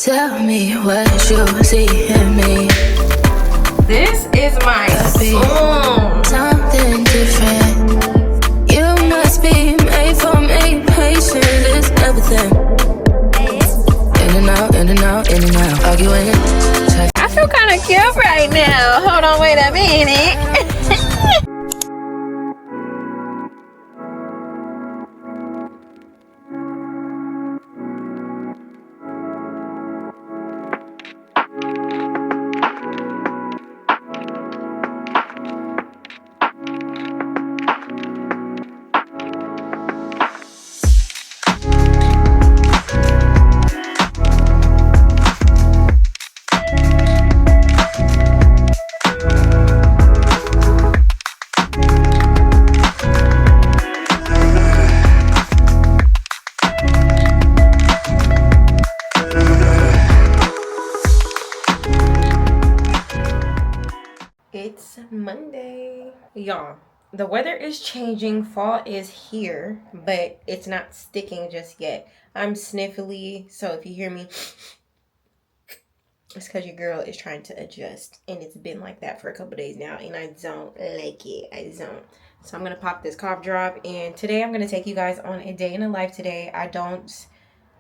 Tell me what you see in me. This is my song. Something different. You must be made for me. Patience is everything. In and out, in and out, in and out. Arguing. I feel kind of cute right now. Hold on, wait a minute. It's Monday. Y'all, the weather is changing. Fall is here, but it's not sticking just yet. I'm sniffly, so if you hear me, it's because your girl is trying to adjust, and it's been like that for a couple days now, and I don't like it. I don't. So I'm going to pop this cough drop, and today I'm going to take you guys on a day in the life today. I don't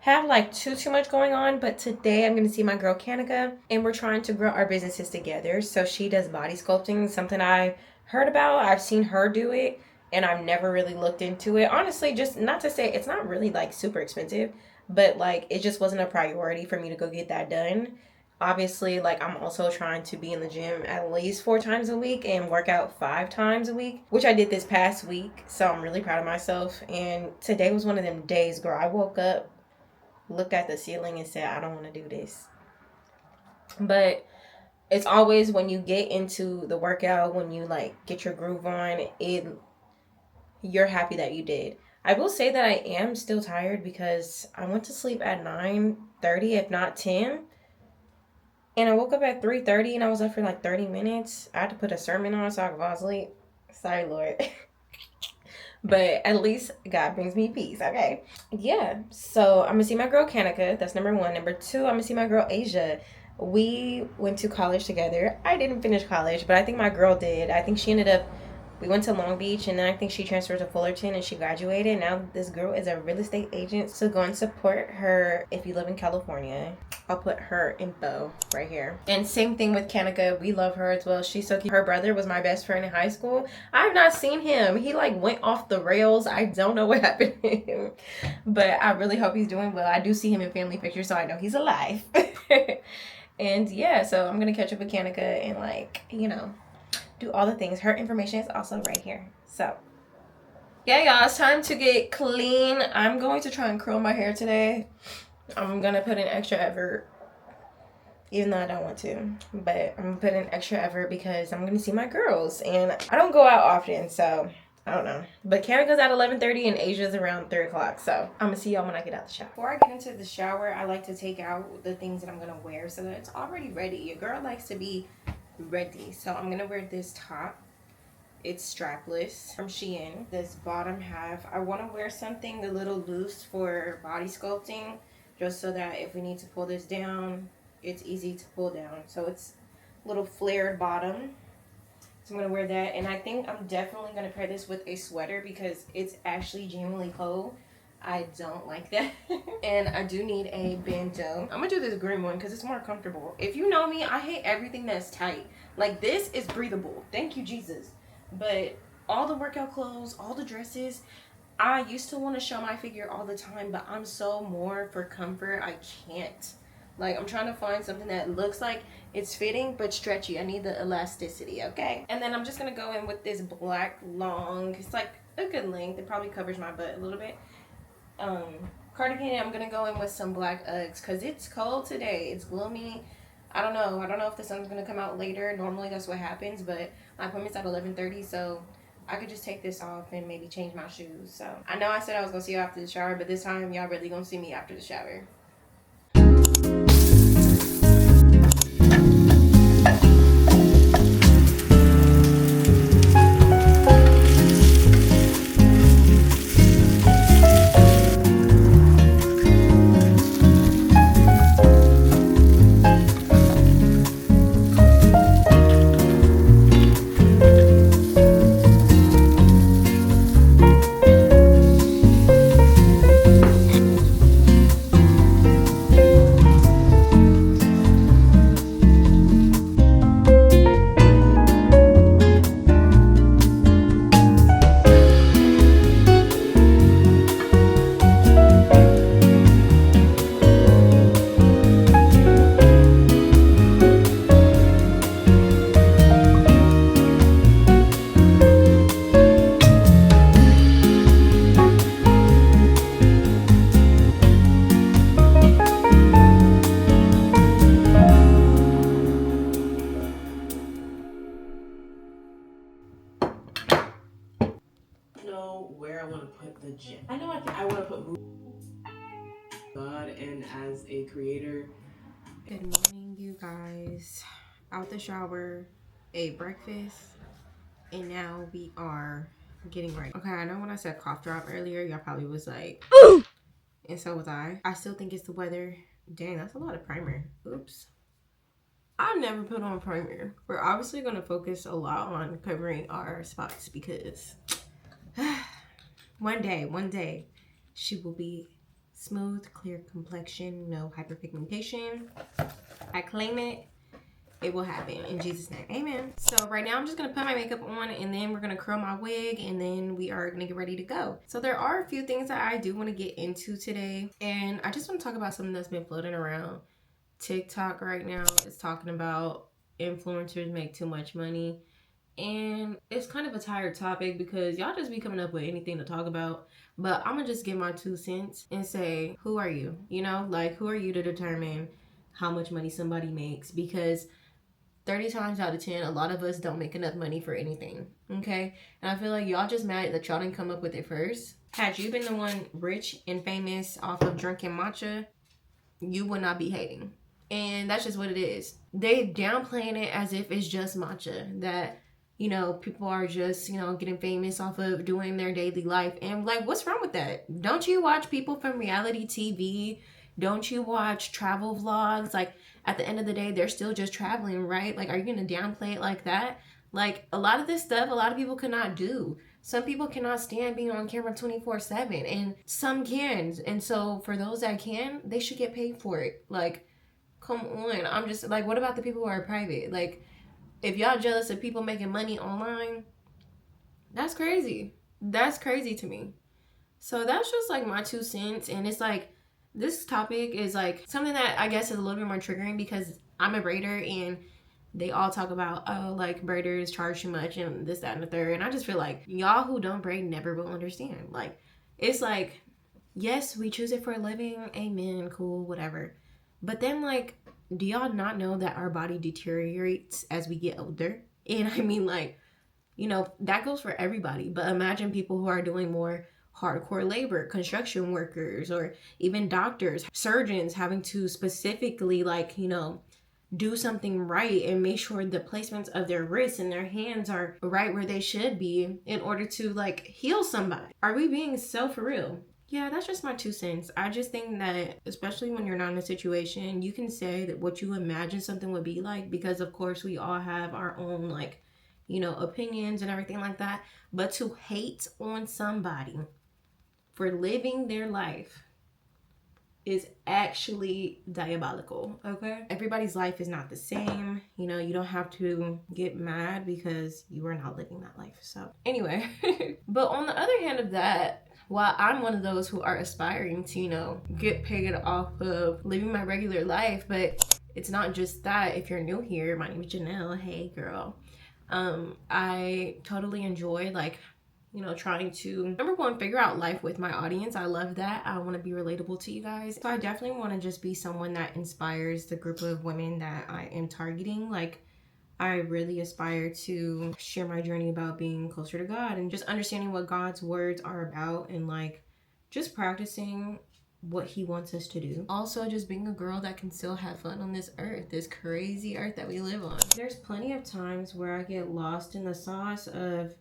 have like too much going on, but today I'm going to see my girl Kanika, and we're trying to grow our businesses together. So she does body sculpting, something I heard about. I've seen her do it, and I've never really looked into it. Honestly, just not to say it's not really like super expensive, but like it just wasn't a priority for me to go get that done. Obviously, like I'm also trying to be in the gym at least 4 times a week and work out 5 times a week, which I did this past week. So I'm really proud of myself. And today was one of them days, girl. I woke up, looked at the ceiling and said, I don't want to do this. But it's always when you get into the workout, when you like get your groove on, you're happy that you did. I will say that I am still tired because I went to sleep at 9:30, if not 10. And I woke up at 3:30 and I was up for like 30 minutes. I had to put a sermon on so I could fall asleep. Sorry, Lord. But at least God brings me peace, okay? Yeah, so I'm going to see my girl Kanika. That's number 1. Number 2, I'm going to see my girl Asia. We went to college together. I didn't finish college, but I think my girl did. I think she ended up, we went to Long Beach, and then I think she transferred to Fullerton, and she graduated. Now this girl is a real estate agent, so go and support her if you live in California. I'll put her info right here. And same thing with Kanika. We love her as well. She's so cute. Her brother was my best friend in high school. I've not seen him. He like went off the rails. I don't know what happened to him, but I really hope he's doing well. I do see him in family pictures, so I know he's alive. And yeah, so I'm gonna catch up with Kanika and like, you know, do all the things. Her information is also right here. So yeah, y'all, it's time to get clean. I'm going to try and curl my hair today. I'm gonna put in extra effort, even though I don't want to, but I'm gonna put in extra effort because I'm gonna see my girls, and I don't go out often, so I don't know. But Kanika's at 11:30 and Asia's around 3 o'clock, so I'm gonna see y'all when I get out the shower. Before I get into the shower, I like to take out the things that I'm gonna wear so that it's already ready. Your girl likes to be ready, so I'm gonna wear this top. It's strapless from Shein. This bottom half, I want to wear something a little loose for body sculpting, just so that if we need to pull this down, it's easy to pull down. So it's a little flared bottom. So I'm going to wear that. And I think I'm definitely going to pair this with a sweater because it's actually genuinely cold. I don't like that. And I do need a bandeau. I'm going to do this green one because it's more comfortable. If you know me, I hate everything that's tight. Like this is breathable. Thank you, Jesus. But all the workout clothes, all the dresses, I used to want to show my figure all the time, but I'm so more for comfort. I can't. Like, I'm trying to find something that looks like it's fitting but stretchy. I need the elasticity, okay? And then I'm just going to go in with this black long, it's like a good length. It probably covers my butt a little bit. Cardigan, I'm going to go in with some black Uggs because it's cold today. It's gloomy. I don't know if the sun's going to come out later. Normally that's what happens, but my appointment's at 11:30, so I could just take this off and maybe change my shoes. So I know I said I was going to see you after the shower, but this time y'all really going to see me after the shower. is out the shower, ate breakfast, and now we are getting ready. Okay, I know when I said cough drop earlier, y'all probably was like, ooh! And so was I. I still think it's the weather. Dang, that's a lot of primer. Oops. I never put on primer. We're obviously going to focus a lot on covering our spots because one day, she will be smooth, clear complexion, no hyperpigmentation. I claim it. It will happen in Jesus' name. Amen. So right now I'm just going to put my makeup on and then we're going to curl my wig and then we are going to get ready to go. So there are a few things that I do want to get into today. And I just want to talk about something that's been floating around TikTok right now. It's talking about influencers make too much money. And it's kind of a tired topic because y'all just be coming up with anything to talk about. But I'm going to just give my 2 cents and say, who are you? You know, like who are you to determine how much money somebody makes? Because 30 times out of 10, a lot of us don't make enough money for anything, okay? And I feel like y'all just mad that y'all didn't come up with it first. Had you been the one rich and famous off of drinking matcha, you would not be hating. And that's just what it is. They downplaying it as if it's just matcha. That, you know, people are just, you know, getting famous off of doing their daily life. And like, what's wrong with that? Don't you watch people from reality TV? Don't you watch travel vlogs? Like, at the end of the day, they're still just traveling, right? Like, are you going to downplay it like that? Like, a lot of this stuff, a lot of people cannot do. Some people cannot stand being on camera 24/7, and some can. And so for those that can, they should get paid for it. Like, come on. I'm just like, what about the people who are private? Like, if y'all jealous of people making money online, that's crazy. That's crazy to me. So that's just like my 2 cents. And it's like, this topic is like something that I guess is a little bit more triggering because I'm a braider and they all talk about, oh, like braiders charge too much and this, that, and the third. And I just feel like y'all who don't braid never will understand. Like, it's like, yes, we choose it for a living. Amen. Cool, whatever. But then, like, do y'all not know that our body deteriorates as we get older? And I mean, like, you know, that goes for everybody. But imagine people who are doing more hardcore labor, construction workers, or even doctors, surgeons having to specifically, like, you know, do something right and make sure the placements of their wrists and their hands are right where they should be in order to, like, heal somebody. Are we being so for real? Yeah, that's just my 2 cents. I just think that, especially when you're not in a situation, you can say that what you imagine something would be like, because of course we all have our own, like, you know, opinions and everything like that. But to hate on somebody for living their life is actually diabolical, okay? Everybody's life is not the same. You know, you don't have to get mad because you are not living that life. So anyway, but on the other hand of that, while I'm one of those who are aspiring to, you know, get paid off of living my regular life, but it's not just that. If you're new here, my name is Janelle. Hey, girl. I totally enjoy, like, you know, trying to, number one, figure out life with my audience. I love that. I want to be relatable to you guys. So I definitely want to just be someone that inspires the group of women that I am targeting. Like, I really aspire to share my journey about being closer to God and just understanding what God's words are about and, like, just practicing what he wants us to do. Also, just being a girl that can still have fun on this earth, this crazy earth that we live on. There's plenty of times where I get lost in the sauce of,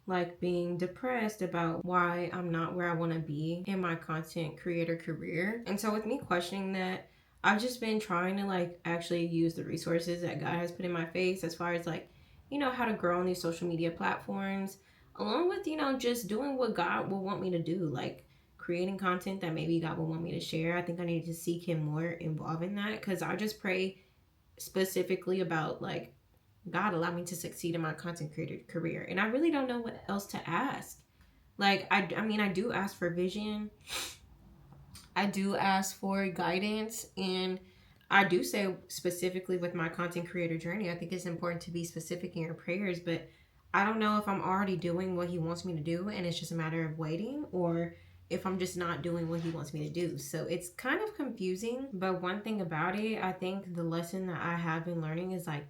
like, being depressed about why I'm not where I want to be in my content creator career. And so with me questioning that, I've just been trying to, like, actually use the resources that God has put in my face as far as, like, you know, how to grow on these social media platforms, along with, you know, just doing what God will want me to do, like creating content that maybe God will want me to share. I think I need to seek him more involved in that, because I just pray specifically about, like, God, allow me to succeed in my content creator career. And I really don't know what else to ask. Like, I mean, I do ask for vision. I do ask for guidance. And I do say specifically with my content creator journey, I think it's important to be specific in your prayers. But I don't know if I'm already doing what he wants me to do and it's just a matter of waiting, or if I'm just not doing what he wants me to do. So it's kind of confusing. But one thing about it, I think the lesson that I have been learning is, like,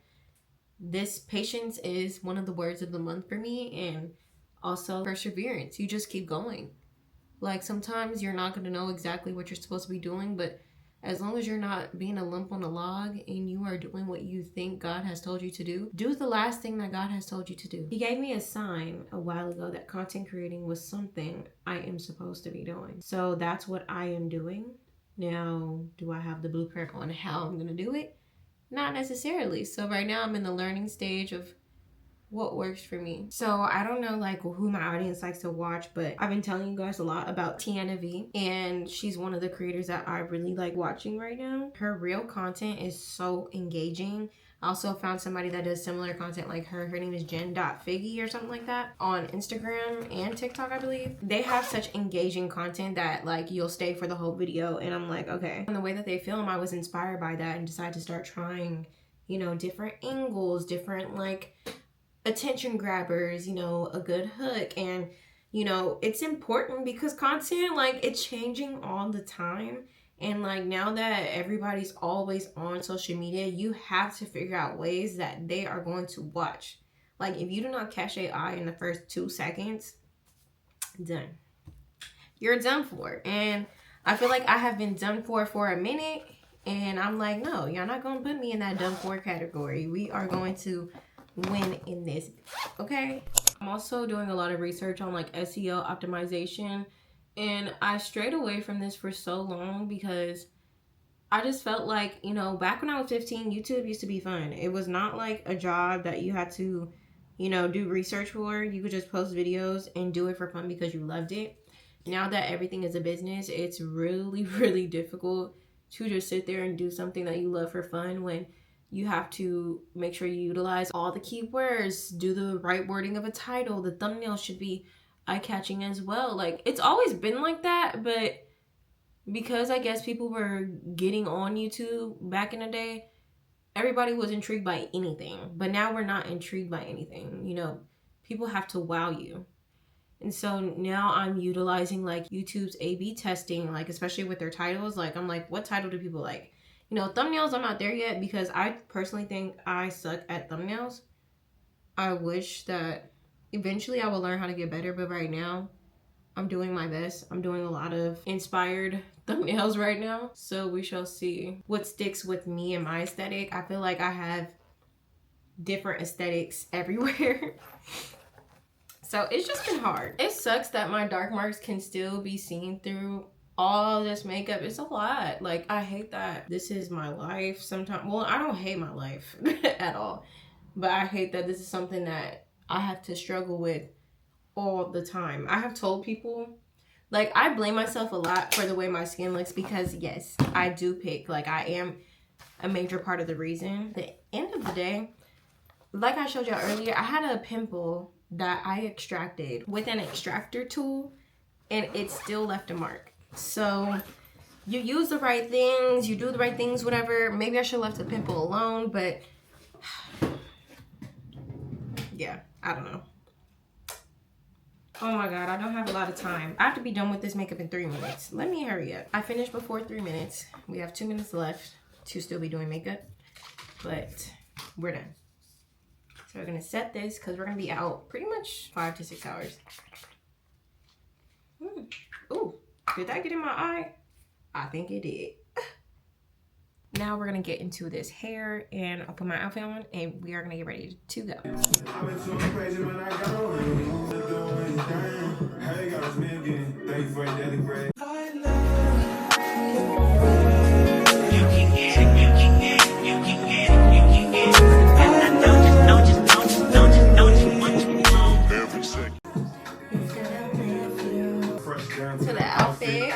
this patience is one of the words of the month for me, and also perseverance. You just keep going. Like, sometimes you're not going to know exactly what you're supposed to be doing, but As long as you're not being a lump on a log and you are doing what you think God has told you to do the last thing that God has told you to do. He gave me a sign a while ago that content creating was something I am supposed to be doing. So that's what I am doing. Now, do I have the blueprint on how I'm going to do it? Not necessarily. So right now I'm in the learning stage of what works for me. So I don't know like who my audience likes to watch, but I've been telling you guys a lot about Tiana V, and she's one of the creators that I really like watching right now. Her real content is so engaging. I also found somebody that does similar content like her. Her name is jen.figgy or something like that on Instagram and TikTok, I believe. They have such engaging content that like you'll stay for the whole video, and I'm like, okay. And the way that they film, I was inspired by that and decided to start trying, you know, different angles, different like attention grabbers, you know, a good hook. And you know, it's important because content, like, it's changing all the time. And like now that everybody's always on social media, you have to figure out ways that they are going to watch. Like if you do not catch their eye in the first 2 seconds, done. You're done for. And I feel like I have been done for a minute, and I'm like, no, y'all not gonna put me in that done for category. We are going to win in this, okay? I'm also doing a lot of research on like SEO optimization, and I strayed away from this for so long because I just felt like, you know, back when I was 15, YouTube used to be fun. It was not like a job that you had to, you know, do research for. You could just post videos and do it for fun because you loved it. Now that everything is a business, it's really, really difficult to just sit there and do something that you love for fun when you have to make sure you utilize all the keywords, do the right wording of a title. The thumbnail should be eye-catching as well. Like, it's always been like that, but because I guess people were getting on YouTube back in the day, everybody was intrigued by anything. But now we're not intrigued by anything. You know, people have to wow you. And so now I'm utilizing like YouTube's A/B testing, like especially with their titles. Like, I'm like, what title do people like? You know, thumbnails, I'm not there yet because I personally think I suck at thumbnails. I wish that eventually I will learn how to get better, but right now I'm doing my best. I'm doing a lot of inspired thumbnails right now. So we shall see what sticks with me and my aesthetic. I feel like I have different aesthetics everywhere. So it's just been hard. It sucks that my dark marks can still be seen through all this makeup. It's a lot. Like, I hate that this is my life sometimes. Well, I don't hate my life at all, but I hate that this is something that I have to struggle with all the time. I have told people, like, I blame myself a lot for the way my skin looks because yes, I do pick. Like, I am a major part of the reason. At the end of the day, like I showed y'all earlier, I had a pimple that I extracted with an extractor tool, and it still left a mark. So you use the right things, you do the right things, whatever. Maybe I should have left the pimple alone, but yeah, I don't know. Oh my God, I don't have a lot of time. I have to be done with this makeup in 3 minutes. Let me hurry up. I finished before 3 minutes. We have 2 minutes left to still be doing makeup, but we're done. So we're gonna set this because we're gonna be out pretty much 5 to 6 hours. Ooh. Did that get in my eye? I think it did. Now we're gonna get into this hair, and I'll put my outfit on, and we are gonna get ready to go. To the outfit.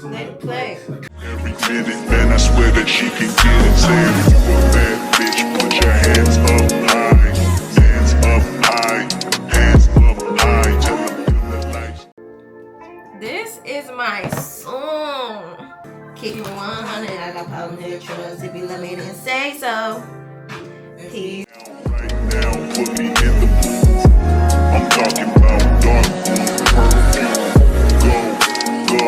Let it play. Every minute, man, I swear that she can get it. Saying you a bad bitch, put your hands up high, hands up high, hands up high, till the lights. This is my song. Keep it 100. I got problems with trust. If you love me, then say so. Peace. Right now, put me in the mood. I'm talking about dark perfume. Go, go.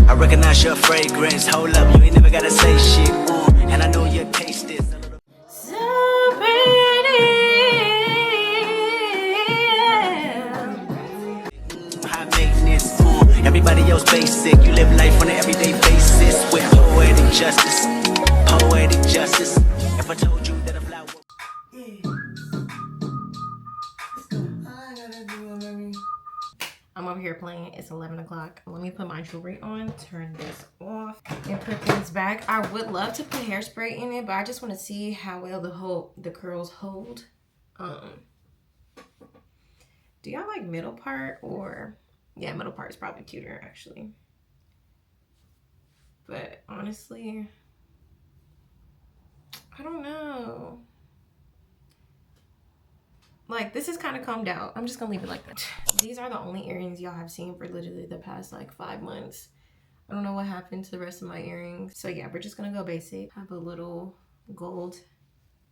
I recognize your fragrance. Hold up, you ain't never gotta say shit. And I know your taste is a little So pretty. high maintenance. Everybody feels basic. You live life on an everyday basis with poetic justice. Poetic justice. If I told you that a flower. I'm over here playing. It's 11 o'clock. Let me put my jewelry on, turn this off, and put things back. I would love to put hairspray in it, but I just want to see how well the curls hold. Do y'all like middle part or... Yeah, middle part is probably cuter, actually. But honestly, I don't know. Like, this is kind of combed out. I'm just gonna leave it like that. These are the only earrings y'all have seen for literally the past like 5 months. I don't know what happened to the rest of my earrings. So yeah, we're just gonna go basic. Have a little gold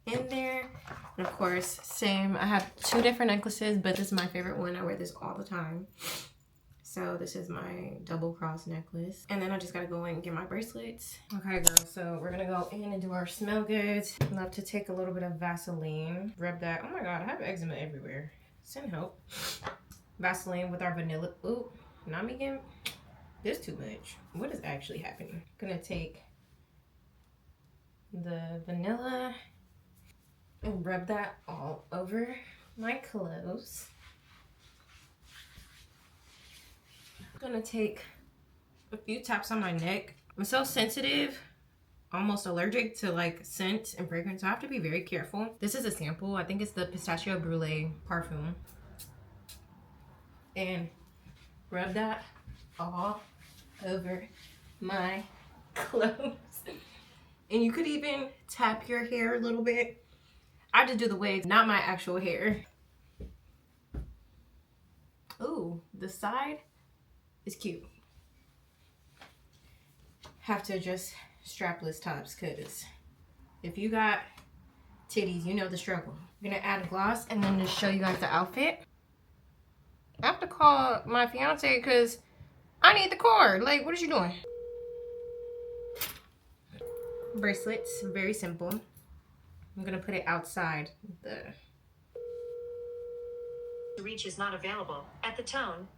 in there. And of course, same. I have 2 different necklaces, but this is my favorite one. I wear this all the time. So this is my double cross necklace. And then I just gotta go in and get my bracelets. Okay, girls, so we're gonna go in and do our smell goods. I love to take a little bit of Vaseline. Rub that. Oh my God, I have eczema everywhere. Send help. Vaseline with our vanilla. Ooh, not me again. This too much. What is actually happening? I'm gonna take the vanilla and rub that all over my clothes. I'm gonna take a few taps on my neck. I'm so sensitive, almost allergic to like scent and fragrance, so I have to be very careful. This is a sample. I think it's the Pistachio Brulee perfume. And rub that all over my clothes. And you could even tap your hair a little bit. I just do the waves, not my actual hair. Ooh, the side is cute. Have to adjust strapless tops because if you got titties, you know the struggle. I'm gonna add a gloss and then just show you guys the outfit. I have to call my fiance because I need the cord. Like, what is you doing? Bracelets, very simple. I'm gonna put it outside the... Reach is not available at the tone.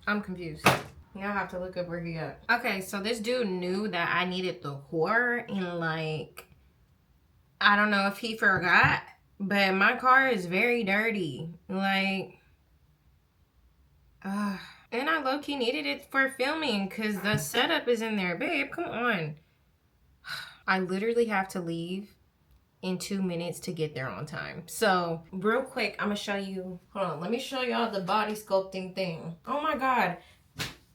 I'm confused. Now I have to look up where he got. Okay, so this dude knew that I needed the whore and like, I don't know if he forgot, but my car is very dirty. Like, and I low-key needed it for filming because the setup is in there. Babe, come on. I literally have to leave in 2 minutes to get there on time. So real quick, I'm gonna show you, hold on, let me show y'all the body sculpting thing. Oh my God,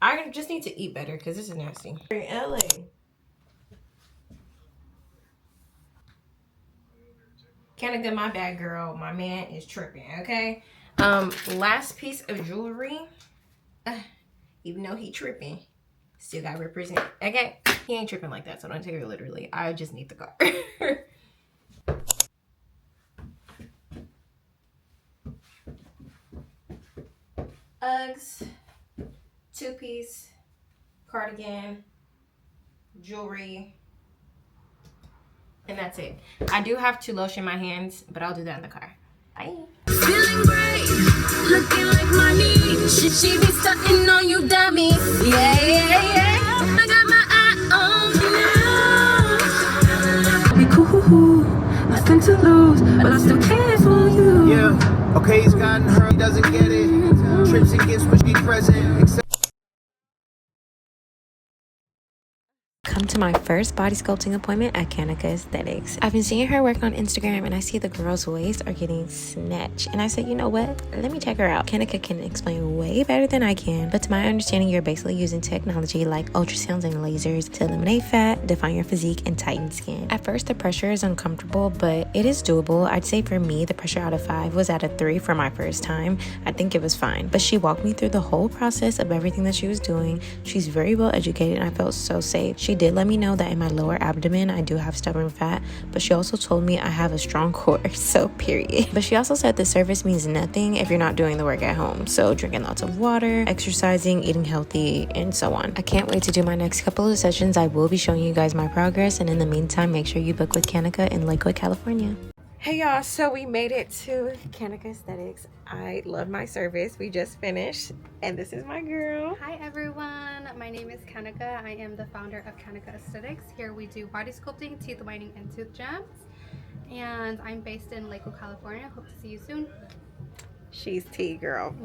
I just need to eat better because this is nasty. In LA. Canada, my bad girl, my man is tripping, okay? Last piece of jewelry, even though he tripping, still gotta represent, okay? He ain't tripping like that, so don't take it literally. I just need the car. Uggs, 2-piece, cardigan, jewelry, and that's it. I do have to lotion my hands, but I'll do that in the car. Bye. Feeling great, looking like money. She be stunting on you, dummy. Yeah, yeah, yeah. I got my eye on you now. Be cool, nothing to lose, but I still care for you. Yeah, okay, he's gotten her, he doesn't get it. Trips and gifts must be present. Come to my first body sculpting appointment at Kanika Aesthetics. I've been seeing her work on Instagram and I see the girls' waists are getting snatched. And I said, you know what? Let me check her out. Kanika can explain way better than I can. But to my understanding, you're basically using technology like ultrasounds and lasers to eliminate fat, define your physique, and tighten skin. At first, the pressure is uncomfortable, but it is doable. I'd say for me, the pressure out of 5 was at a 3 for my first time. I think it was fine. But she walked me through the whole process of everything that she was doing. She's very well educated and I felt so safe. She did let me know that in my lower abdomen I do have stubborn fat, but she also told me I have a strong core, so period. But she also said the service means nothing if you're not doing the work at home, so drinking lots of water, exercising, eating healthy, and so on. I can't wait to do my next couple of sessions. I will be showing you guys my progress, and in the meantime, make sure you book with Kanika in Lakewood, California. Hey y'all, so we made it to CapCut Aesthetics. I love my service. We just finished, and this is my girl. Hi everyone, my name is Kanika. I am the founder of CapCut Aesthetics. Here we do body sculpting, teeth whitening, and tooth jams. And I'm based in Lakewood, California. Hope to see you soon. She's T, girl.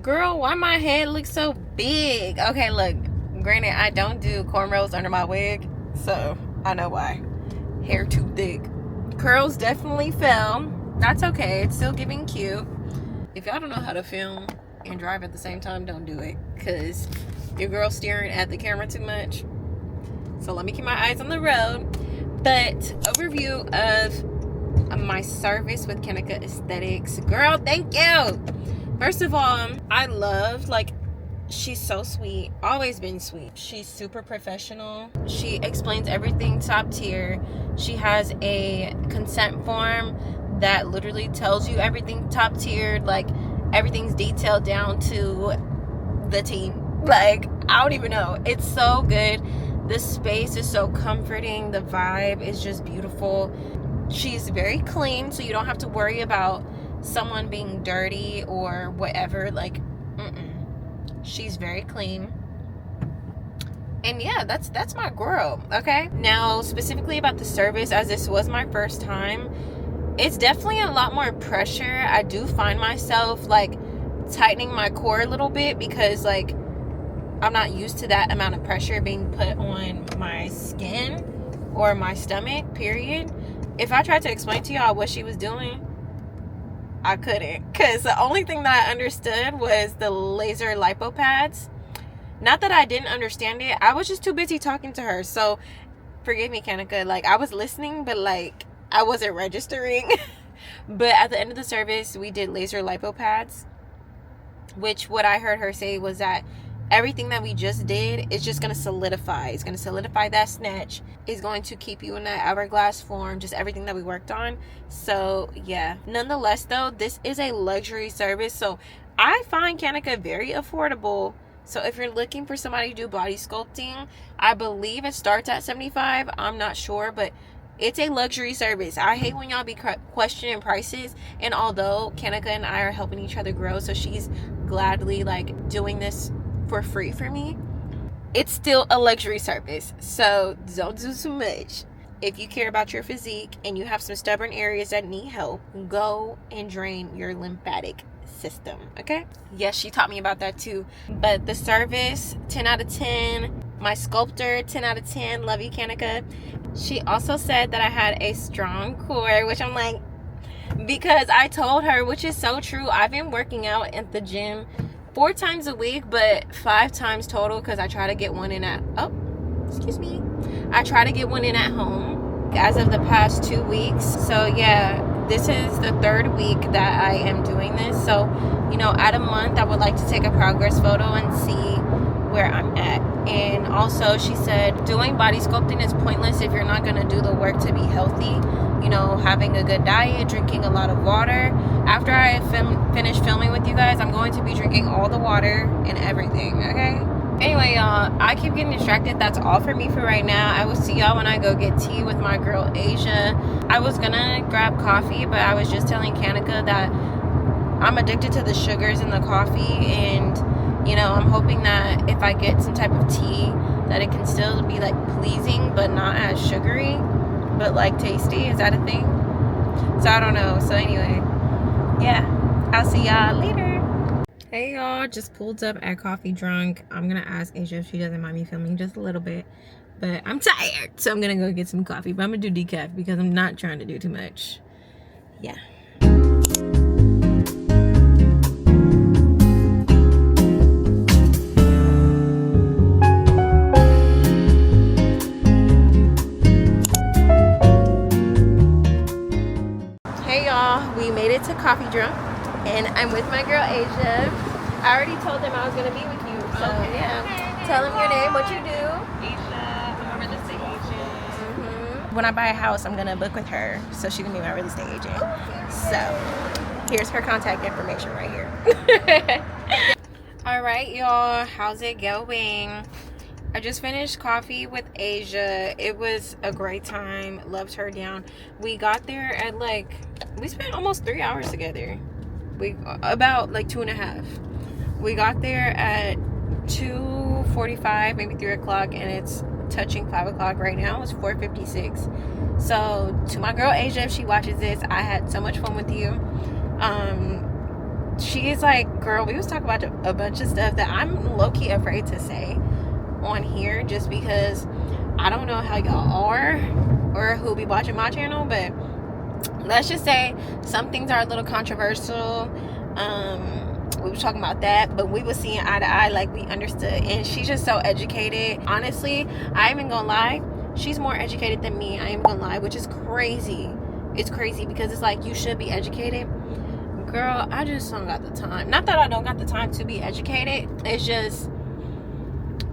Girl, why my head looks so big? Okay, look, granted, I don't do cornrows under my wig, so I know why. Hair too thick. Curls definitely fell. That's okay, it's still giving cute. If y'all don't know how to film and drive at the same time, don't do it, because your girl's staring at the camera too much. So let me keep my eyes on the road. But overview of my service with CapCut Aesthetics. Girl, thank you. First of all, I love, like, she's so sweet, always been sweet. She's super professional. She explains everything top tier. She has a consent form that literally tells you everything top tiered, like everything's detailed down to the T. Like, I don't even know, it's so good. The space is so comforting. The vibe is just beautiful. She's very clean, so you don't have to worry about someone being dirty or whatever. Like, she's very clean. And yeah, that's my girl. Okay, now specifically about the service, as this was my first time, it's definitely a lot more pressure. I do find myself like tightening my core a little bit because like I'm not used to that amount of pressure being put on my skin or my stomach, period. If I tried to explain to y'all what she was doing, I couldn't, because the only thing that I understood was the laser lipo pads. Not that I didn't understand it, I was just too busy talking to her. So forgive me, Kanika, like I was listening, but like I wasn't registering. But at the end of the service, we did laser lipo pads, which what I heard her say was that everything that we just did is just going to solidify. It's going to solidify that snatch. It's going to keep you in that hourglass form, just everything that we worked on. So yeah, nonetheless though, this is a luxury service, so I find CapCut very affordable. So if you're looking for somebody to do body sculpting, I believe it starts at $75. I'm not sure, but it's a luxury service. I hate when y'all be questioning prices, and although CapCut and I are helping each other grow, so she's gladly like doing this for free for me, it's still a luxury service. So don't do too much. If you care about your physique and you have some stubborn areas that need help, go and drain your lymphatic system. Okay, yes, she taught me about that too. But the service, 10 out of 10. My sculptor, 10 out of 10. Love you, CapCut. She also said that I had a strong core, which I'm like, because I told her, which is so true, I've been working out at the gym 4 times a week, but 5 times total, because I try to get one in at I try to get one in at home as of the past 2 weeks. So yeah, this is the 3rd week that I am doing this. So, you know, at a month I would like to take a progress photo and see where I'm at. And also she said doing body sculpting is pointless if you're not going to do the work to be healthy. You know, having a good diet, drinking a lot of water. After I finish filming with you guys, I'm going to be drinking all the water and everything, okay? Anyway, y'all, I keep getting distracted. That's all for me for right now. I will see y'all when I go get tea with my girl Asia. I was gonna grab coffee, but I was just telling Kanika that I'm addicted to the sugars in the coffee, and you know, I'm hoping that if I get some type of tea that it can still be like pleasing but not as sugary, but like tasty. Is that a thing? So I don't know. So anyway, yeah, I'll see y'all later. Hey y'all, just pulled up at Coffee Drunk. I'm gonna ask Asia if she doesn't mind me filming just a little bit, but I'm tired, so I'm gonna go get some coffee. But I'm gonna do decaf because I'm not trying to do too much. Yeah. Hey y'all, we made it to Coffee Drunk, and I'm with my girl Asia. I already told them I was gonna be with you, so yeah. Okay. Tell them your name, what you do. Asia, I'm a real estate agent. When I buy a house, I'm gonna book with her, so she's gonna be my real estate agent. So here's her contact information right here. All right, y'all, how's it going? I just finished coffee with Asia. It was a great time. Loved her down. We got there at like, we spent almost 3 hours together. About like 2.5. We got there at 2:45, maybe 3 o'clock, and it's touching 5 o'clock right now. It's 4:56. So to my girl Asia, if she watches this, I had so much fun with you. She is like, girl, we was talking about a bunch of stuff that I'm low-key afraid to say on here, just because I don't know how y'all are or who be watching my channel, but let's just say some things are a little controversial. We were talking about that, but we were seeing eye to eye, like we understood. And she's just so educated. Honestly, I ain't even gonna lie, she's more educated than me. I ain't gonna lie, which is crazy. It's crazy because it's like, you should be educated. Girl, I just don't got the time. Not that I don't got the time to be educated. It's just,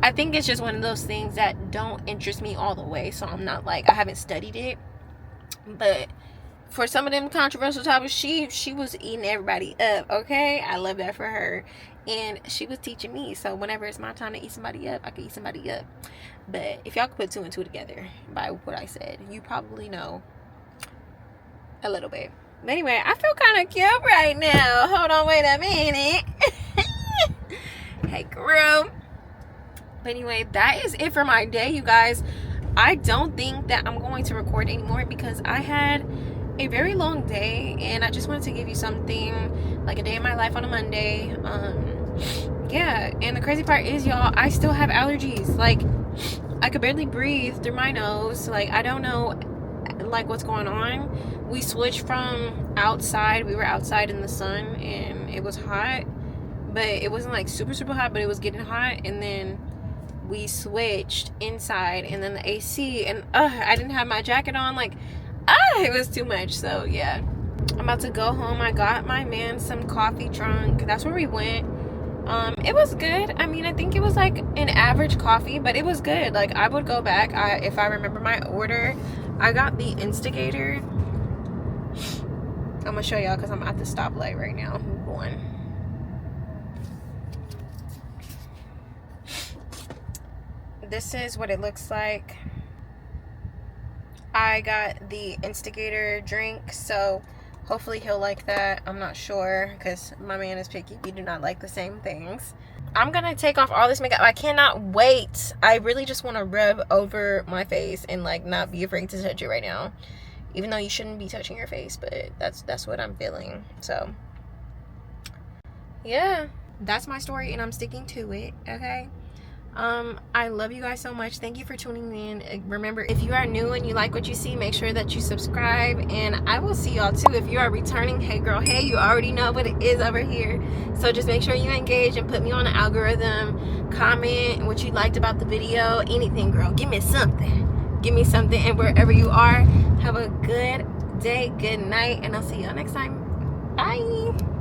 I think it's just one of those things that don't interest me all the way. So I'm not like, I haven't studied it. But for some of them controversial topics, she was eating everybody up, okay? I love that for her. And she was teaching me. So whenever it's my time to eat somebody up, I can eat somebody up. But if y'all could put 2 and 2 together by what I said, you probably know a little bit. But anyway, I feel kind of cute right now. Hold on, wait a minute. Hey, girl. But anyway, that is it for my day, you guys. I don't think that I'm going to record anymore because I had a very long day, and I just wanted to give you something like a day in my life on a Monday. Yeah, and the crazy part is, y'all, I still have allergies. Like, I could barely breathe through my nose. Like, I don't know like what's going on. We switched from outside. We were outside in the sun and it was hot, but it wasn't like super hot, but it was getting hot. And then we switched inside, and then the AC, and I didn't have my jacket on. Like, it was too much. So yeah, I'm about to go home. I got my man some coffee drunk. That's where we went. It was good. I mean, I think it was like an average coffee, but it was good. Like, I would go back if I remember my order. I got the instigator. I'm gonna show y'all because I'm at the stoplight right now. I'm going. This is what it looks like. I got the instigator drink, so hopefully he'll like that. I'm not sure because my man is picky. We do not like the same things. I'm gonna take off all this makeup. I cannot wait. I really just want to rub over my face and like not be afraid to touch it right now, even though you shouldn't be touching your face, but that's what I'm feeling. So yeah, that's my story, and I'm sticking to it. Okay. I love you guys so much. Thank you for tuning in. Remember, if you are new and you like what you see, make sure that you subscribe, and I will see y'all too if you are returning. Hey girl, hey, you already know what it is over here, so just make sure you engage and put me on the algorithm. Comment what you liked about the video, anything, girl. Give me something, and wherever you are, have a good day, good night, and I'll see y'all next time. Bye.